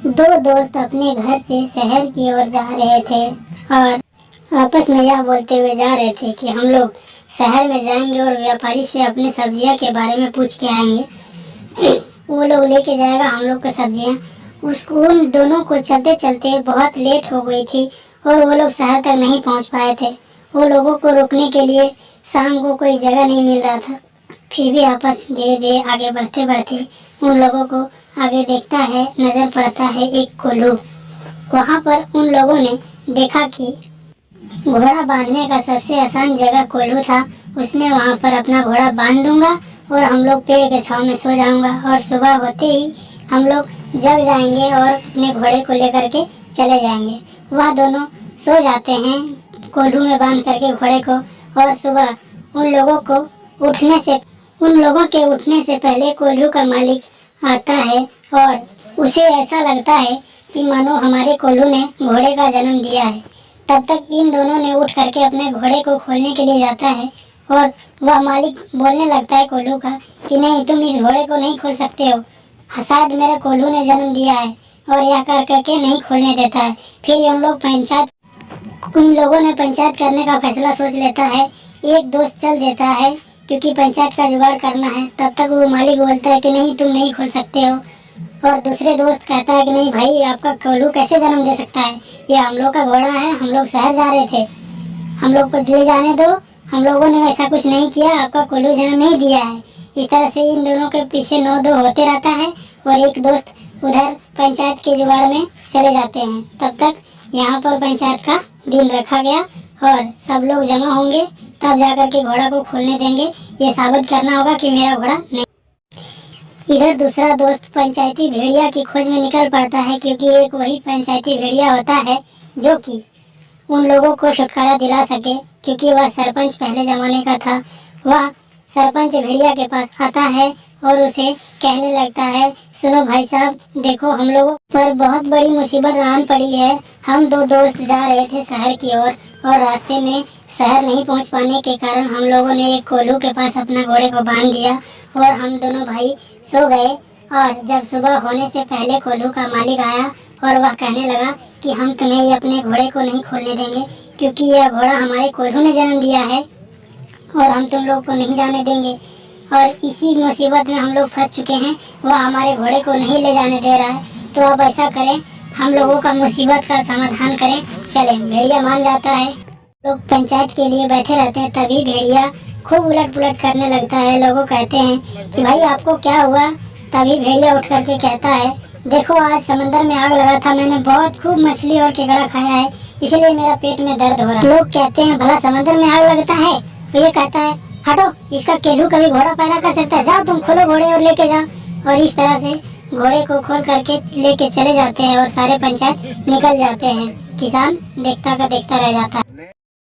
दो दोस्त अपने घर से शहर की ओर जा रहे थे और आपस में यह बोलते हुए जा रहे थे कि हम लोग शहर में जाएंगे और व्यापारी से अपने सब्जियां के बारे में पूछ के आएंगे। वो लोग लेके जाएगा हम लोग को सब्जियां। उन दोनों को चलते चलते बहुत लेट हो गई थी और वो लोग शहर तक नहीं पहुंच पाए थे। वो लोगों को रुकने के लिए शाम को कोई जगह नहीं मिल रहा था। फिर भी आपस धीरे धीरे आगे बढ़ते बढ़ते उन लोगों को आगे देखता है, नजर पड़ता है एक कोल्हू। वहाँ पर उन लोगों ने देखा कि घोड़ा बांधने का सबसे आसान जगह कोल्हू था। उसने वहाँ पर अपना घोड़ा बांध दूंगा और हम लोग पेड़ के छांव में सो जाऊंगा और सुबह होते ही हम लोग जग जाएंगे और अपने घोड़े को लेकर के चले जाएंगे। वह दोनों सो जाते हैं कोल्हू में बांध करके घोड़े को, और सुबह उन लोगों के उठने से पहले कोल्हू का मालिक आता है और उसे ऐसा लगता है कि मानो हमारे कोल्हू ने घोड़े का जन्म दिया है। तब तक इन दोनों ने उठ करके अपने घोड़े को खोलने के लिए जाता है और वह मालिक बोलने लगता है कोल्हू का कि नहीं, तुम इस घोड़े को नहीं खोल सकते हो, शायद मेरे कोल्हू ने जन्म दिया है, और यह कर करके नहीं खोलने देता है। फिर उन लोगों ने पंचायत करने का फैसला सोच लेता है। एक दोस्त चल देता है क्योंकि पंचायत का जुगाड़ करना है। तब तक वो मालिक बोलता है कि नहीं, तुम नहीं खोल सकते हो, और दूसरे दोस्त कहता है कि नहीं भाई, आपका कोल्हू कैसे जन्म दे सकता है, ये हम लोग का घोड़ा है, हम लोग शहर जा रहे थे, हम लोग को ले जाने दो, हम लोगों ने ऐसा कुछ नहीं किया, आपका कोल्हू जन्म नहीं दिया है। इस तरह से इन दोनों के पीछे 9-2 होते रहता है और एक दोस्त उधर पंचायत के जुगाड़ में चले जाते हैं। तब तक यहाँ पर पंचायत का दिन रखा गया और सब लोग जमा होंगे, तब जाकर के घोड़ा को खोलने देंगे। ये साबित करना होगा कि मेरा घोड़ा नहीं। इधर दूसरा दोस्त पंचायती भेड़िया की खोज में निकल पड़ता है, क्योंकि एक वही पंचायती भेड़िया होता है जो कि उन लोगों को छुटकारा दिला सके, क्योंकि वह सरपंच पहले जमाने का था। वह सरपंच भेड़िया के पास आता है और उसे कहने लगता है, सुनो भाई साहब, देखो हम लोगों पर बहुत बड़ी मुसीबत आन पड़ी है। हम 2 दोस्त जा रहे थे शहर की ओर और रास्ते में शहर नहीं पहुंच पाने के कारण हम लोगों ने एक कोल्हू के पास अपना घोड़े को बांध दिया और हम दोनों भाई सो गए। और जब सुबह होने से पहले कोल्हू का मालिक आया और वह कहने लगा कि हम तुम्हें ये अपने घोड़े को नहीं खोलने देंगे, क्योंकि यह घोड़ा हमारे कोल्हू ने जन्म दिया है और हम तुम लोग को नहीं जाने देंगे। और इसी मुसीबत में हम लोग फंस चुके हैं, वह हमारे घोड़े को नहीं ले जाने दे रहा है। तो अब ऐसा करें, हम लोगों का मुसीबत का समाधान करें, चलें। भेड़िया मान जाता है। लोग पंचायत के लिए बैठे रहते हैं, तभी भेड़िया खूब उलट पुलट करने लगता है। लोगों कहते हैं कि भाई आपको क्या हुआ। तभी भेड़िया उठ करके कहता है, देखो आज समंदर में आग लगा था, मैंने बहुत खूब मछली और केकड़ा खाया है, इसलिए मेरा पेट में दर्द हो रहा है। लोग कहते हैं भला समंदर में आग लगता है? तो ये कहता है, हटो, इसका केलू कभी घोड़ा पैदा कर सकता है, जाओ तुम खोलो घोड़े और लेके जाओ। और इस तरह से घोड़े को खोल करके लेके चले जाते हैं और सारे पंचायत निकल जाते हैं। किसान देखता का देखता रह जाता है।